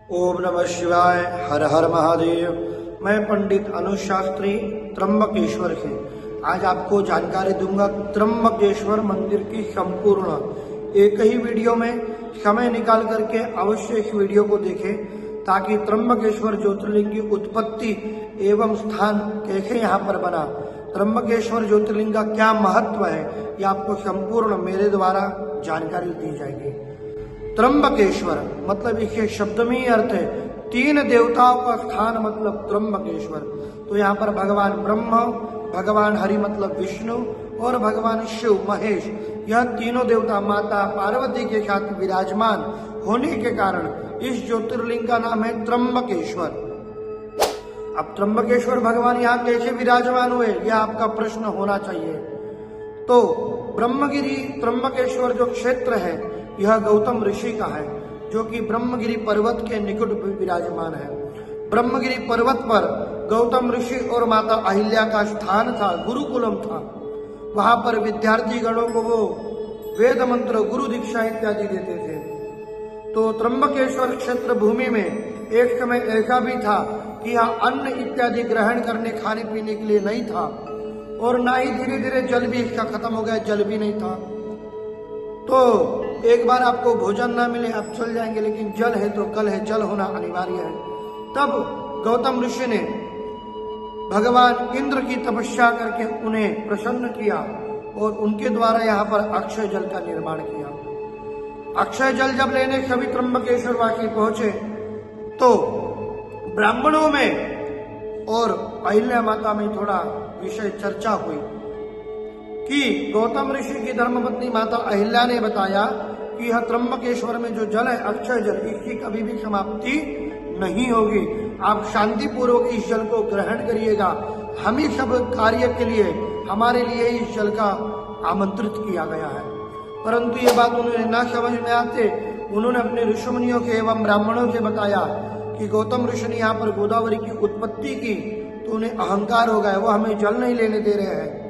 ओम नमः शिवाय। हर हर महादेव। मैं पंडित अनुज शास्त्री त्र्यंबकेश्वर से आज आपको जानकारी दूंगा त्र्यंबकेश्वर मंदिर की संपूर्ण। एक ही वीडियो में समय निकाल करके अवश्य इस वीडियो को देखें ताकि त्र्यंबकेश्वर ज्योतिर्लिंग की उत्पत्ति एवं स्थान कैसे यहाँ पर बना, त्र्यंबकेश्वर ज्योतिर्लिंग का क्या महत्व है, ये आपको संपूर्ण मेरे द्वारा जानकारी दी जाएगी। त्र्यंबकेश्वर मतलब इसके शब्द में ही अर्थ है तीन देवताओं का स्थान, मतलब त्र्यंबकेश्वर। तो यहाँ पर भगवान ब्रह्मा, भगवान हरि मतलब विष्णु और भगवान शिव महेश, यह तीनों देवता माता पार्वती के साथ विराजमान होने के कारण इस ज्योतिर्लिंग का नाम है त्र्यंबकेश्वर। अब त्र्यंबकेश्वर भगवान यहाँ कैसे विराजमान हुए, यह आपका प्रश्न होना चाहिए। तो ब्रह्मगिरी त्र्यंबकेश्वर जो क्षेत्र है यह गौतम ऋषि का है, जो कि ब्रह्मगिरी पर्वत के निकट विराजमान है। ब्रह्मगिरी पर्वत पर गौतम ऋषि और माता अहिल्या का स्थान था, गुरुकुलम था। वहां पर विद्यार्थी गणों को वो वेद मंत्र, गुरु दीक्षा इत्यादि देते थे। तो त्र्यंबकेश्वर क्षेत्र भूमि में एक समय ऐसा भी था कि यहाँ अन्न इत्यादि ग्रहण करने खाने पीने के लिए नहीं था, और ना ही धीरे धीरे जल भी इसका खत्म हो गया, जल भी नहीं था। तो एक बार आपको भोजन ना मिले आप चल जाएंगे, लेकिन जल है तो कल है, जल होना अनिवार्य है। तब गौतम ऋषि ने भगवान इंद्र की तपस्या करके उन्हें प्रसन्न किया और उनके द्वारा यहाँ पर अक्षय जल का निर्माण किया। अक्षय जल जब लेने सभी त्र्यंबकेश्वर वासी पहुंचे तो ब्राह्मणों में और अहिल्या माता में थोड़ा विषय चर्चा हुई कि गौतम ऋषि की धर्मपत्नी माता अहिल्या ने बताया कि यह त्र्यंबकेश्वर में जो जल है अक्षय जल, इसकी कभी भी समाप्ति नहीं होगी। आप शांति पूर्वक इस जल को ग्रहण करिएगा। हम ही सब कार्य के लिए हमारे लिए इस जल का आमंत्रित किया गया है। परंतु ये बात उन्हें ना समझ में आते उन्होंने अपने ऋषिमुनियों के एवं ब्राह्मणों से बताया कि गौतम ऋषि ने यहाँ पर गोदावरी की उत्पत्ति की, तो उन्हें अहंकार हो गया, वो हमें जल नहीं लेने दे रहे हैं।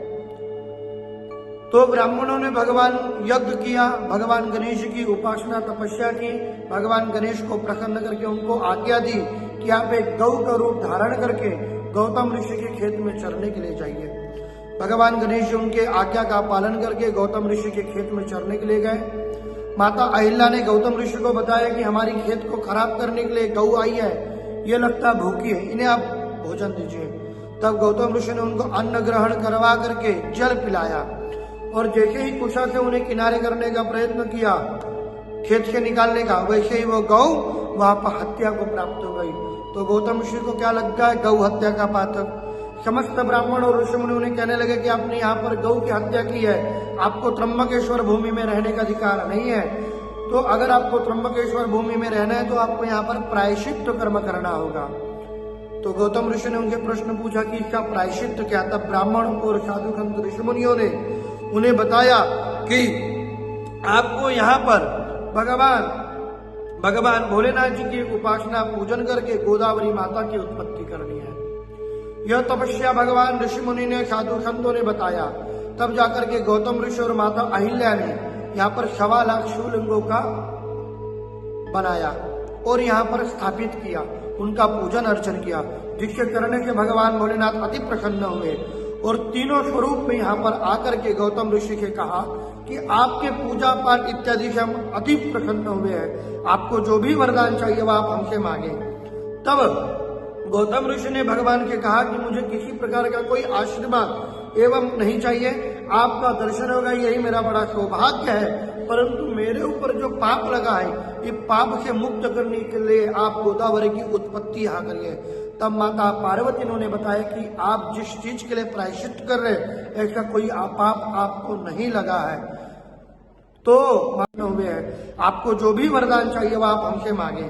तो ब्राह्मणों ने भगवान यज्ञ किया, भगवान गणेश की उपासना तपस्या की, भगवान गणेश को प्रसन्न करके उनको आज्ञा दी कि आप एक गौ का रूप धारण करके गौतम ऋषि के खेत में चरने के लिए जाइए। भगवान गणेश उनके आज्ञा का पालन करके गौतम ऋषि के खेत में चरने के लिए गए। माता अहिल्या ने गौतम ऋषि को बताया कि हमारी खेत को खराब करने के लिए गौ आई है, ये लगता भूखी है, इन्हें आप भोजन दीजिए। तब गौतम ऋषि ने उनको अन्न ग्रहण करवा करके जल पिलाया, और जैसे ही कुशा से उन्हें किनारे करने का प्रयत्न किया खेत से निकालने का, वैसे ही वो गौ वहां पर हत्या को प्राप्त हो गई। तो गौतम ऋषि को क्या लग गया, गौ हत्या का पातक। समस्त ब्राह्मण और ऋषि मुनि उन्हें कहने लगे कि आपने यहाँ पर गौ की हत्या की है, आपको त्र्यंबकेश्वर भूमि में रहने का अधिकार नहीं है। तो अगर आपको त्र्यंबकेश्वर भूमि में रहना है तो आपको यहाँ पर प्रायश्चित कर्म करना होगा। तो गौतम ऋषि ने उनके प्रश्न पूछा कि इसका प्रायश्चित क्या। तब ब्राह्मण और साधु संत ऋषि मुनियों ने उन्हें बताया कि आपको यहाँ पर भगवान भोलेनाथ जी की उपासना पूजन करके गोदावरी माता की उत्पत्ति करनी है। यह तपस्या भगवान ऋषि मुनि ने, साधु संतों ने बताया। तब जाकर के गौतम ऋषि और माता अहिल्या ने यहाँ पर 1.25 लाख शिवलिंगों का बनाया और यहाँ पर स्थापित किया, उनका पूजन अर्चन किया, जिसके करने से भगवान भोलेनाथ अति प्रसन्न हुए। और तीनों स्वरूप में यहाँ पर आकर के गौतम ऋषि से कहा कि आपके पूजा पाठ इत्यादि से हम अति प्रसन्न हुए हैं, आपको जो भी वरदान चाहिए वह आप हमसे मांगे। तब गौतम ऋषि ने भगवान से कहा कि मुझे किसी प्रकार का कोई आशीर्वाद एवं नहीं चाहिए, आपका दर्शन होगा यही मेरा बड़ा सौभाग्य है। परंतु मेरे ऊपर जो पाप लगा है, ये पाप से मुक्त करने के लिए आप गोदावरी की उत्पत्ति यहाँ करिए। तब माता पार्वती ने बताया कि आप जिस चीज के लिए प्रायश्चित कर रहे ऐसा कोई पाप आपको नहीं लगा है, तो मानो हुए हैं, आपको जो भी वरदान चाहिए वह आप हमसे मांगे।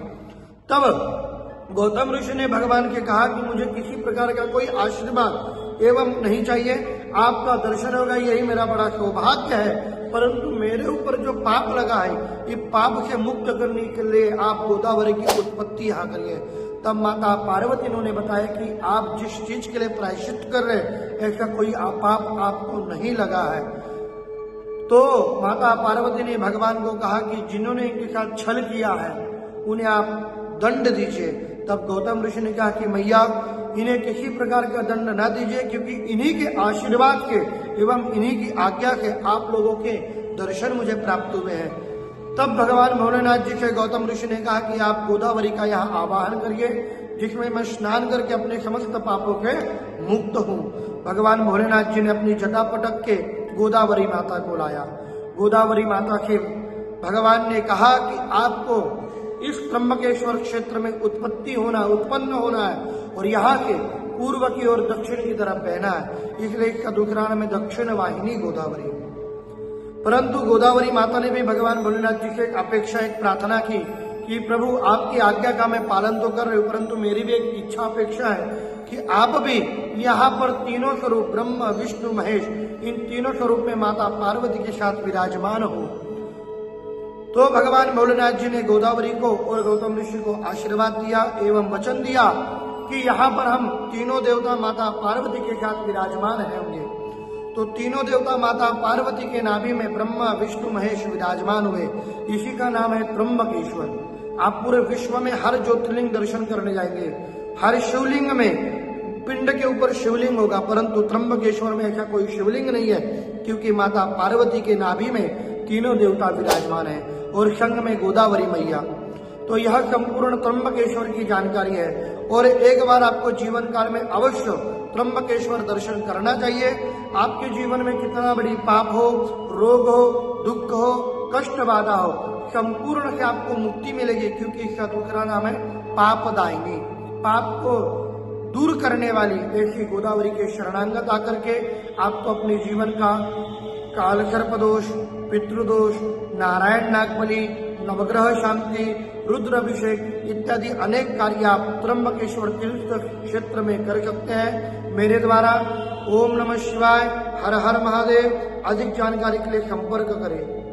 तब गौतम ऋषि ने भगवान के कहा कि मुझे किसी प्रकार का कोई आशीर्वाद एवं नहीं चाहिए, आपका दर्शन होगा यही मेरा बड़ा सौभाग्य है। परंतु मेरे ऊपर जो पाप लगा है, ये पाप से मुक्त करने के लिए आप गोदावरी की उत्पत्ति यहाँ करिए। तब माता पार्वती ने बताया कि आप जिस चीज के लिए प्रायश्चित कर रहे ऐसा कोई पाप आपको नहीं लगा है। तो माता पार्वती ने भगवान को कहा कि जिन्होंने इनके साथ छल किया है उन्हें आप दंड दीजिए। तब गौतम ऋषि ने कहा कि मैया इन्हें किसी प्रकार का दंड न दीजिए, क्योंकि इन्हीं के आशीर्वाद के एवं इन्हीं की आज्ञा के आप लोगों के दर्शन मुझे प्राप्त हुए हैं। तब भगवान भोलेनाथ जी से गौतम ऋषि ने कहा कि आप गोदावरी का यहाँ आवाहन करिए, जिसमें मैं स्नान करके अपने समस्त पापों के मुक्त हूँ। भगवान भोलेनाथ जी ने अपनी जटा पटक के गोदावरी माता को लाया। गोदावरी माता से भगवान ने कहा कि आपको इस त्र्यंबकेश्वर क्षेत्र में उत्पन्न होना है और यहाँ के पूर्व की ओर दक्षिण की तरफ बहना है, इसलिए इसका दूसरा नाम है दक्षिण वाहिनी गोदावरी। परंतु गोदावरी माता ने भी भगवान भोलेनाथ जी से एक अपेक्षा, एक प्रार्थना की कि प्रभु आपकी आज्ञा का मैं पालन तो कर रही हूँ, परंतु मेरी भी एक इच्छा अपेक्षा है कि आप भी यहाँ पर तीनों स्वरूप ब्रह्म विष्णु महेश, इन तीनों स्वरूप में माता पार्वती के साथ विराजमान हो। तो भगवान भोलेनाथ जी ने गोदावरी को और गौतम ऋषि को आशीर्वाद दिया एवं वचन दिया कि यहाँ पर हम तीनों देवता माता पार्वती के साथ विराजमान होंगे। तो तीनों देवता माता पार्वती के नाभि में ब्रह्मा विष्णु महेश विराजमान हुए। इसी का नाम है त्र्यंबकेश्वर। आप पूरे विश्व में हर ज्योतिर्लिंग दर्शन करने जाएंगे, हर शिवलिंग में पिंड के ऊपर शिवलिंग होगा, परंतु त्र्यंबकेश्वर में ऐसा कोई शिवलिंग नहीं है, क्योंकि माता पार्वती के नाभि में तीनों देवता विराजमान है और संग में गोदावरी मैया। तो यह संपूर्ण त्र्यंबकेश्वर की जानकारी है और एक बार आपको जीवन काल में अवश्य त्र्यंबकेश्वर दर्शन करना चाहिए। आपके जीवन में कितना बड़ी पाप हो, रोग हो, दुख हो, कष्ट बाधा हो, संपूर्ण से आपको मुक्ति मिलेगी, क्योंकि इसका दूसरा नाम है पापदायिनी, पाप को दूर करने वाली। ऐसी गोदावरी के शरणांगत आकर के आप तो अपने जीवन का काल सर्प दोष, पितृदोष, नारायण नागबली, नवग्रह शांति, रुद्र अभिषेक इत्यादि अनेक कार्य आप त्र्यंबकेश्वर तीर्थ क्षेत्र में कर सकते हैं मेरे द्वारा। ओम नमः शिवाय, हर हर महादेव। अधिक जानकारी के लिए संपर्क करें।